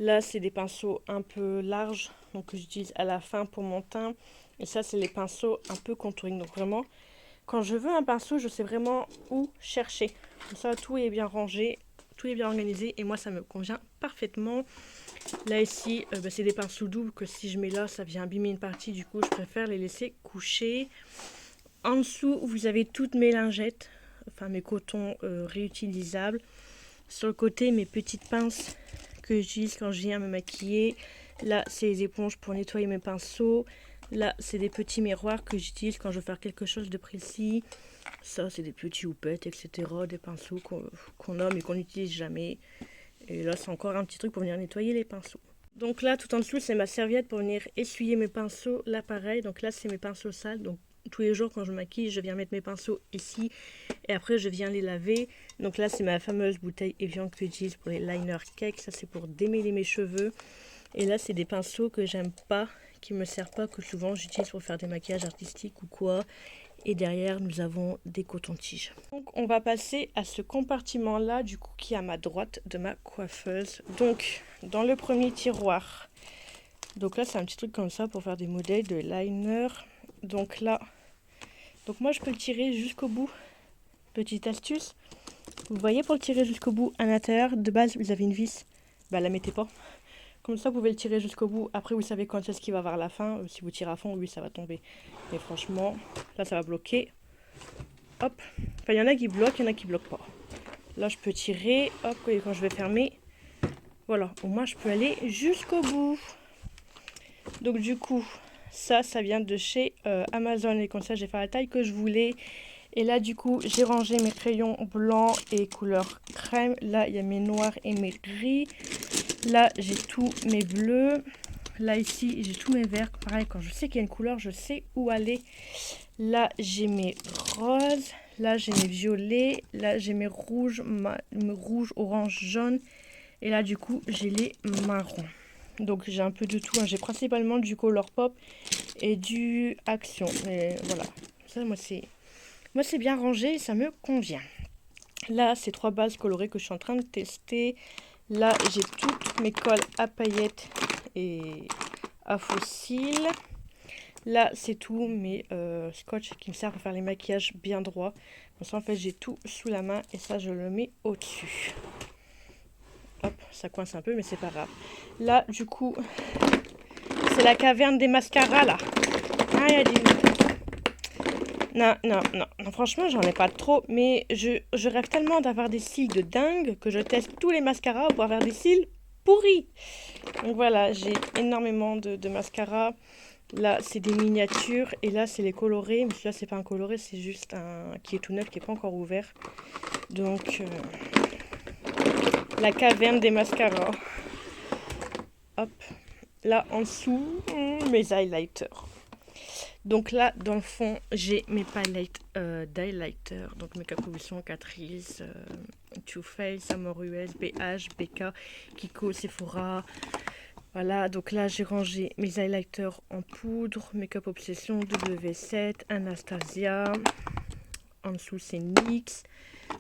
Là, c'est des pinceaux un peu larges, donc que j'utilise à la fin pour mon teint. Et ça, c'est les pinceaux un peu contouring. Donc vraiment, quand je veux un pinceau, je sais vraiment où chercher. Comme ça, tout est bien rangé, tout est bien organisé. Et moi, ça me convient parfaitement. Là, ici, c'est des pinceaux doubles que si je mets là, ça vient abîmer une partie. Du coup, je préfère les laisser coucher. En dessous, vous avez toutes mes lingettes, enfin mes cotons réutilisables. Sur le côté, mes petites pinces que j'utilise quand je viens me maquiller. Là, c'est les éponges pour nettoyer mes pinceaux. Là, c'est des petits miroirs que j'utilise quand je veux faire quelque chose de précis. Ça, c'est des petits houpettes, etc. Des pinceaux qu'on a mais qu'on n'utilise jamais. Et là, c'est encore un petit truc pour venir nettoyer les pinceaux. Donc là, tout en dessous, c'est ma serviette pour venir essuyer mes pinceaux. Là, pareil. Donc là, c'est mes pinceaux sales. Donc tous les jours, quand je me maquille, je viens mettre mes pinceaux ici. Et après, je viens les laver. Donc là, c'est ma fameuse bouteille Evian que j'utilise pour les liner cake. Ça, c'est pour démêler mes cheveux. Et là, c'est des pinceaux que j'aime pas, qui me servent pas, que souvent j'utilise pour faire des maquillages artistiques ou quoi. Et derrière, nous avons des cotons-tiges. Donc, on va passer à ce compartiment-là, du coup, qui est à ma droite de ma coiffeuse. Donc, dans le premier tiroir. Donc là, c'est un petit truc comme ça pour faire des modèles de liner. Donc là, donc moi, je peux le tirer jusqu'au bout. Petite astuce. Vous voyez, pour le tirer jusqu'au bout, à l'intérieur, de base, vous avez une vis. Bah, la mettez pas. Comme ça, vous pouvez le tirer jusqu'au bout. Après, vous savez quand est-ce qu'il va avoir la fin. Si vous tirez à fond, oui, ça va tomber. Mais franchement, là, ça va bloquer. Hop. Enfin, il y en a qui bloquent, il y en a qui bloquent pas. Là, je peux tirer. Hop, et quand je vais fermer, voilà. Au moins, je peux aller jusqu'au bout. Donc, du coup, ça vient de chez Amazon. Et comme ça, j'ai fait la taille que je voulais. Et là, du coup, j'ai rangé mes crayons blancs et couleur crème. Là, il y a mes noirs et mes gris. Là, j'ai tous mes bleus. Là, ici, j'ai tous mes verts. Pareil, quand je sais qu'il y a une couleur, je sais où aller. Là, j'ai mes roses. Là, j'ai mes violets. Là, j'ai mes rouges, orange, jaune. Et là, du coup, j'ai les marrons. Donc, j'ai un peu de tout. Hein. J'ai principalement du Colourpop et du Action. Et voilà. Ça, moi, c'est bien rangé et ça me convient. Là, c'est 3 bases colorées que je suis en train de tester. Là, j'ai toutes mes colles à paillettes et à fossiles. Là, c'est tout mes scotch qui me servent à faire les maquillages bien droits. Comme ça, en fait, j'ai tout sous la main et ça, je le mets au-dessus. Hop, ça coince un peu, mais c'est pas grave. Là, du coup, c'est la caverne des mascaras, là. Ah, il y a des... Non, franchement, j'en ai pas trop, mais je rêve tellement d'avoir des cils de dingue que je teste tous les mascaras pour avoir des cils pourris. Donc voilà, j'ai énormément de mascaras. Là, c'est des miniatures et là, c'est les colorés. Mais celui-là, c'est pas un coloré, c'est juste un qui est tout neuf, qui est pas encore ouvert. Donc, la caverne des mascaras. Hop, là en dessous, mes highlighters. Donc là, dans le fond, j'ai mes palettes d'highlighter. Donc mes Catrice, Catrice, Too Faced, Amor US, BH, BK, Kiko, Sephora. Voilà, donc là, j'ai rangé mes highlighters en poudre, Makeup Obsession, W7, Anastasia. En dessous, c'est NYX.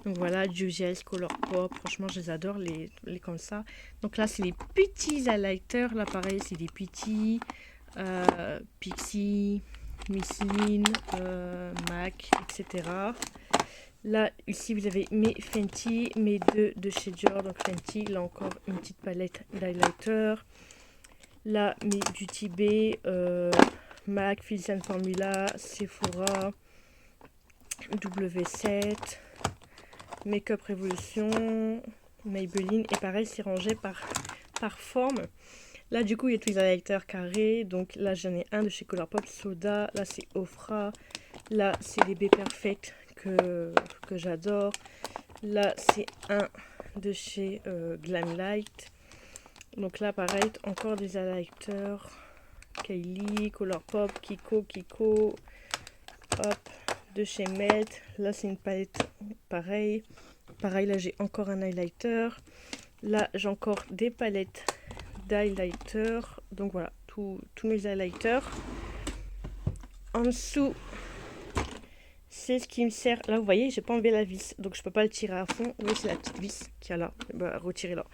Donc voilà, Juvia's Colourpop. Franchement, je les adore, les comme ça. Donc là, c'est les petits highlighters. Là, pareil, c'est des petits. Pixie, Missline, MAC, etc. Là, ici, vous avez mes Fenty, mes deux de chez Dior. Donc Fenty, là encore, une petite palette d'highlighter. Là, mes Beauty Bay, MAC, Philizane Formula, Sephora, W7, Makeup Revolution, Maybelline. Et pareil, c'est rangé par forme. Là, du coup, il y a tous les highlighters carrés. Donc là, j'en ai un de chez Colourpop Soda. Là, c'est Ofra. Là, c'est les B Perfect que j'adore. Là, c'est un de chez Glamlight. Donc là, pareil, encore des highlighters. Kylie, Colourpop, Kiko. Hop, de chez Melt. Là, c'est une palette pareil. Pareil, là, j'ai encore un highlighter. Là, j'ai encore des palettes d'highlighter. Donc voilà, tous mes highlighters. En dessous, c'est ce qui me sert. Là, vous voyez, j'ai pas enlevé la vis, donc je peux pas le tirer à fond. Oui, c'est la petite vis qui est là. Bah, retirez-la.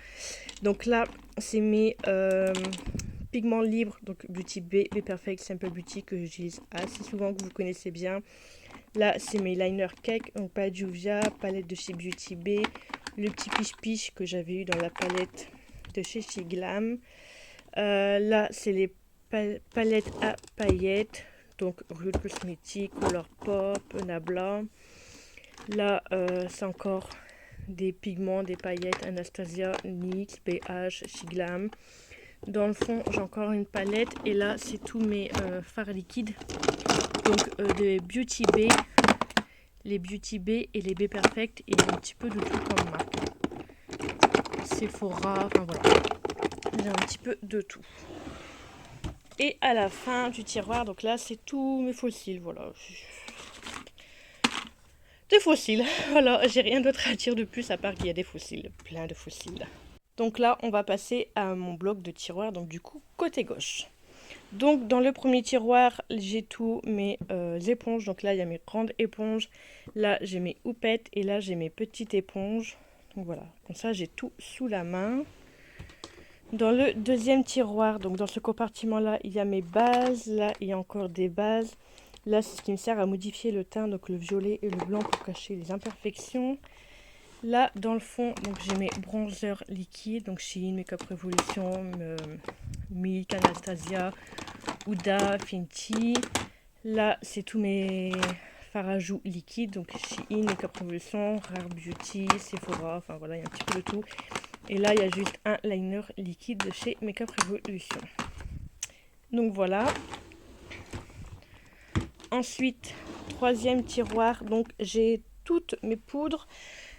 Donc là, c'est mes pigments libres. Donc Beauty B Perfect Simple Beauty que j'utilise assez souvent, que vous connaissez bien. Là, c'est mes liners cake. Donc pas Juvia, palette de chez Beauty B. Le petit piche-piche que j'avais eu dans la palette de chez Glam. Là, c'est les palettes à paillettes. Donc, Real Cosmetics, Colourpop, Nabla. Là, c'est encore des pigments, des paillettes, Anastasia, NYX, BH, Glam. Dans le fond, j'ai encore une palette. Et là, c'est tous mes fards liquides. Donc, des Beauty Bay. Les Beauty Bay et les B Perfect. Et un petit peu de tout comme marque. Sephora, enfin voilà. J'ai un petit peu de tout. Et à la fin du tiroir, donc là, c'est tous mes fossiles, voilà. Des fossiles, voilà, j'ai rien d'autre à dire de plus à part qu'il y a des fossiles, plein de fossiles. Donc là, on va passer à mon bloc de tiroir, donc du coup, côté gauche. Donc dans le premier tiroir, j'ai tous mes éponges, donc là, il y a mes grandes éponges, là, j'ai mes houpettes, et là, j'ai mes petites éponges. Donc voilà, comme ça, j'ai tout sous la main. Dans le deuxième tiroir, donc dans ce compartiment-là, il y a mes bases. Là, il y a encore des bases. Là, c'est ce qui me sert à modifier le teint, donc le violet et le blanc pour cacher les imperfections. Là, dans le fond, donc j'ai mes bronzers liquides, donc Shein, Makeup Revolution, Milk, Anastasia, Huda, Fenty. Là, c'est tous mes fards à joues liquides, donc Shein, Makeup Revolution, Rare Beauty, Sephora, enfin voilà, il y a un petit peu de tout. Et là, il y a juste un liner liquide de chez Makeup Revolution. Donc voilà. Ensuite, troisième tiroir, donc j'ai toutes mes poudres.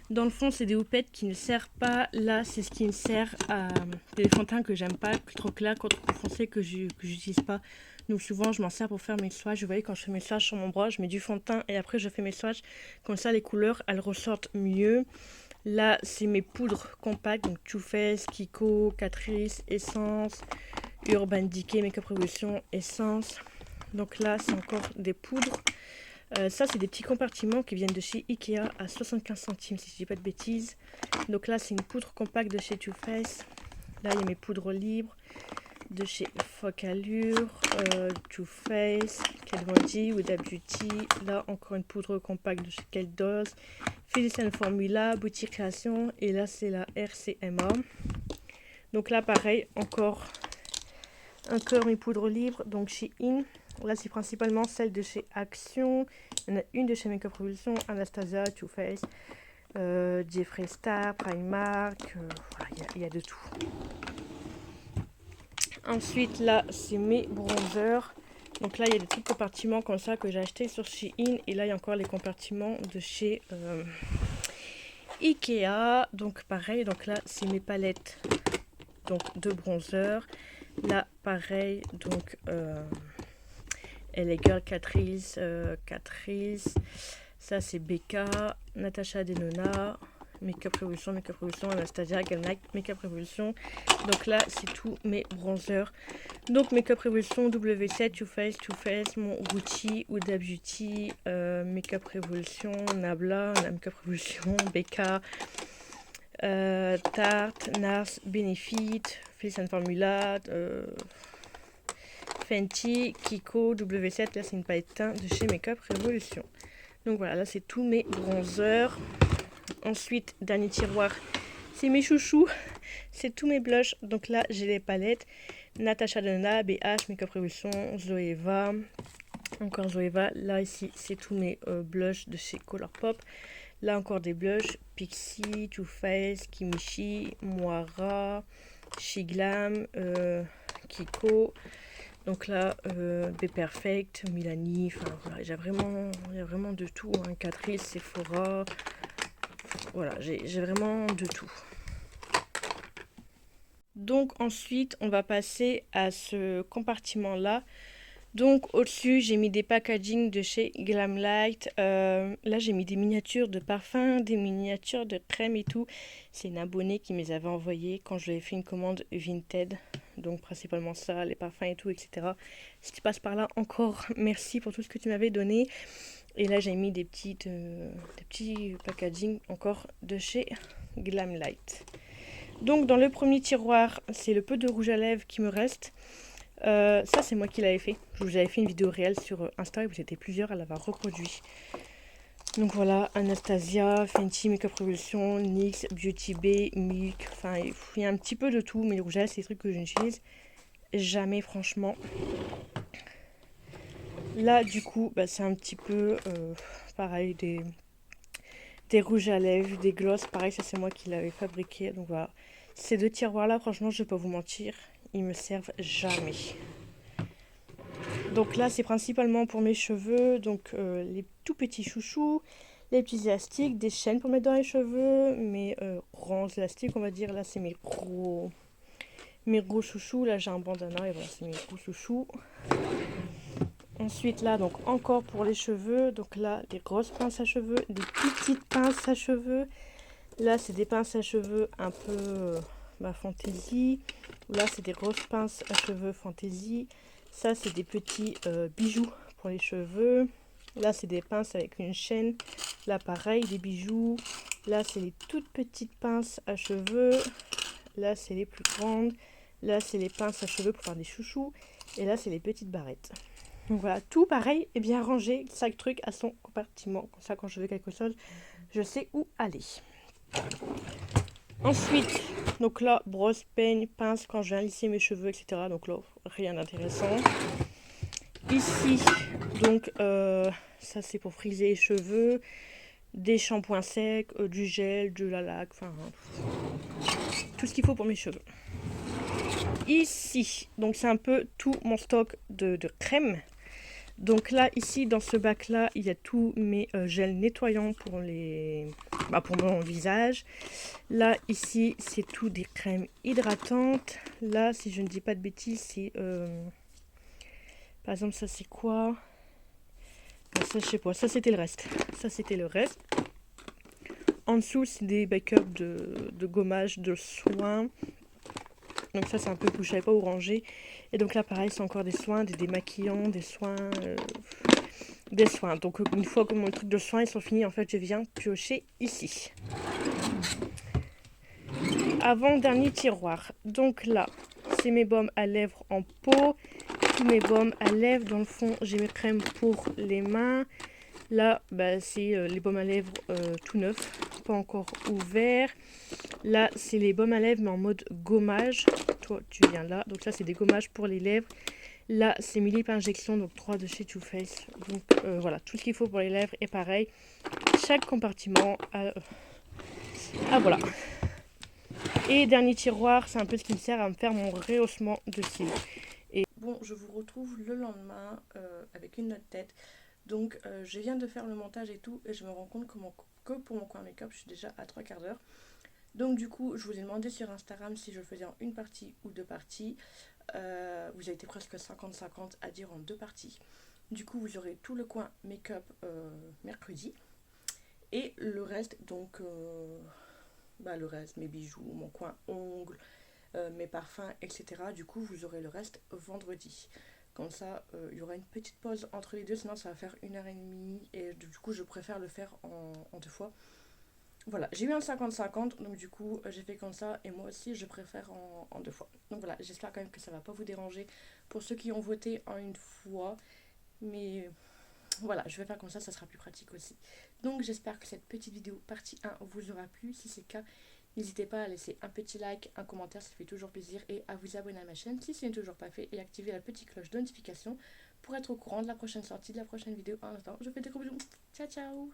Dans le fond, c'est des houpettes qui ne servent pas. Là, c'est ce qui me sert à des fond de teint que j'aime pas, trop clair, trop foncé, que j'utilise pas. Donc souvent, je m'en sers pour faire mes swatchs. Vous voyez, quand je fais mes swatchs sur mon bras, je mets du fond de teint et après, je fais mes swatchs. Comme ça, les couleurs, elles ressortent mieux. Là, c'est mes poudres compactes, donc Too Faced, Kiko, Catrice, Essence, Urban Decay, Makeup Revolution, Essence. Donc là, c'est encore des poudres. Ça, c'est des petits compartiments qui viennent de chez Ikea à 75 centimes, si je dis pas de bêtises. Donc là, c'est une poudre compacte de chez Too Faced. Là, il y a mes poudres libres de chez Focallure, Too Faced, Kat Von D, Huda Beauty. Là, encore une poudre compacte de chez Kate Dolls, Physician Formula, Boutique Création. Et là, c'est la RCMA. Donc là, pareil, encore mes poudres libres, donc chez In. Là, c'est principalement celle de chez Action. Il y en a une de chez Makeup Revolution, Anastasia, Too Faced, Jeffree Star, Primark. Voilà, il y a de tout. Ensuite, là, c'est mes bronzers. Donc là, il y a des petits compartiments comme ça que j'ai acheté sur Shein. Et là, il y a encore les compartiments de chez Ikea. Donc pareil, donc là, c'est mes palettes donc, de bronzer. Là, pareil, donc... LA Girl, Catrice, ça c'est Becca, Natasha Denona, Makeup Revolution, Anastasia, Galmac, Makeup Revolution. Donc là c'est tous mes bronzers. Donc Makeup Revolution, W7, Too Faced, mon Gucci, Huda Beauty, Makeup Revolution, Nabla, Makeup Revolution, Becca, Tarte, Nars, Benefit, Physician Formula, Fenty, Kiko, W7, là c'est une palette teint de chez Makeup Revolution. Donc voilà, là c'est tous mes bronzers. Ensuite, dernier tiroir, c'est mes chouchous, c'est tous mes blushs. Donc là j'ai les palettes Natasha Denona, BH, Makeup Revolution, Zoeva, encore Zoeva. Là ici c'est tous mes blushs de chez Colourpop. Là encore des blushs, Pixie, Too Faced, Kimchi, Moira, Shiglam, Kiko. Donc là, B Perfect, Milani, enfin voilà, il y a vraiment de tout. Hein. Catrice, Sephora, voilà, j'ai vraiment de tout. Donc ensuite, on va passer à ce compartiment-là. Donc au-dessus, j'ai mis des packaging de chez Glamlight. Là, j'ai mis des miniatures de parfums, des miniatures de crème et tout. C'est une abonnée qui me les avait envoyées quand je lui ai fait une commande Vinted. Donc principalement ça, les parfums et tout, etc. Si tu passes par là, encore merci pour tout ce que tu m'avais donné. Et là, j'ai mis des petits packaging encore de chez Glamlight. Donc dans le premier tiroir, c'est le peu de rouge à lèvres qui me reste. Ça c'est moi qui l'avais fait. Je vous avais fait une vidéo réelle sur Insta et vous étiez plusieurs à l'avoir reproduit. Donc voilà, Anastasia, Fenty, Makeup Revolution, NYX, Beauty Bay, Milk. Enfin, il y a un petit peu de tout, mais les rouges à lèvres c'est des trucs que je n'utilise jamais franchement. Là du coup, bah, c'est un petit peu pareil, des rouges à lèvres, des glosses. Pareil, ça c'est moi qui l'avais fabriqué. Donc voilà, ces deux tiroirs là, franchement je vais pas vous mentir, ils me servent jamais. Donc là c'est principalement pour mes cheveux, donc les tout petits chouchous, les petits élastiques, des chaînes pour mettre dans les cheveux, mes rangs élastiques on va dire. Là c'est mes gros chouchous. Là j'ai un bandana et voilà, c'est mes gros chouchous. Ensuite là, donc encore pour les cheveux, donc là des grosses pinces à cheveux, des petites pinces à cheveux. Là c'est des pinces à cheveux un peu fantaisie. Là c'est des grosses pinces à cheveux fantaisie. Ça c'est des petits bijoux pour les cheveux. Là c'est des pinces avec une chaîne. Là pareil, des bijoux. Là c'est les toutes petites pinces à cheveux. Là c'est les plus grandes. Là c'est les pinces à cheveux pour faire des chouchous. Et là c'est les petites barrettes. Donc voilà, tout pareil et bien rangé, chaque truc à son compartiment. Comme ça, quand je veux quelque chose, je sais où aller. Ensuite, donc là, brosse, peigne, pince quand je viens lisser mes cheveux, etc. Donc là, rien d'intéressant. Ici, donc, ça c'est pour friser les cheveux, des shampoings secs, du gel, de la laque, enfin, tout ce qu'il faut pour mes cheveux. Ici, donc c'est un peu tout mon stock de crème. Donc là, ici, dans ce bac-là, il y a tous mes gels nettoyants pour pour mon visage. Là, ici, c'est tout des crèmes hydratantes. Là, si je ne dis pas de bêtises, c'est... par exemple, ça, c'est quoi? Ça, je sais pas. Ça, c'était le reste. Ça, c'était le reste. En dessous, c'est des backups de gommage, de soins. Donc ça, c'est un peu que je savais pas où ranger. Et donc là, pareil, c'est encore des soins, des démaquillants, des soins... des soins. Donc une fois que mon truc de soins ils sont finis, en fait, je viens piocher ici. Avant-dernier tiroir. Donc là, c'est mes baumes à lèvres en pot. Tous mes baumes à lèvres. Dans le fond, j'ai mes crèmes pour les mains. Là, bah, c'est les baumes à lèvres tout neufs, pas encore ouverts. Là, c'est les baumes à lèvres, mais en mode gommage. Toi, tu viens là. Donc ça, c'est des gommages pour les lèvres. Là, c'est mes lip injections, donc 3 de chez Too Faced. Donc voilà, tout ce qu'il faut pour les lèvres est pareil. Chaque compartiment a voilà. Et dernier tiroir, c'est un peu ce qui me sert à me faire mon rehaussement de cils. Et bon, je vous retrouve le lendemain avec une note tête. Donc je viens de faire le montage et tout, et je me rends compte que pour mon coin make-up, je suis déjà à 3/4 d'heure. Donc du coup, je vous ai demandé sur Instagram si je le faisais en une partie ou deux parties. Vous avez été presque 50-50 à dire en deux parties. Du coup, vous aurez tout le coin make-up mercredi. Et le reste, donc, le reste, mes bijoux, mon coin ongles, mes parfums, etc. Du coup, vous aurez le reste vendredi. Comme ça, il y aura une petite pause entre les deux, sinon ça va faire 1h30. Et du coup, je préfère le faire en deux fois. Voilà, j'ai eu un 50-50, donc du coup j'ai fait comme ça, et moi aussi je préfère en deux fois. Donc voilà, j'espère quand même que ça va pas vous déranger pour ceux qui ont voté en une fois, mais voilà, je vais faire comme ça sera plus pratique aussi. Donc j'espère que cette petite vidéo partie 1 vous aura plu. Si c'est le cas, n'hésitez pas à laisser un petit like, un commentaire, ça fait toujours plaisir, et à vous abonner à ma chaîne si ce n'est toujours pas fait, et activer la petite cloche de notification pour être au courant de la prochaine sortie, de la prochaine vidéo. En attendant, je vous fais des gros bisous, ciao ciao.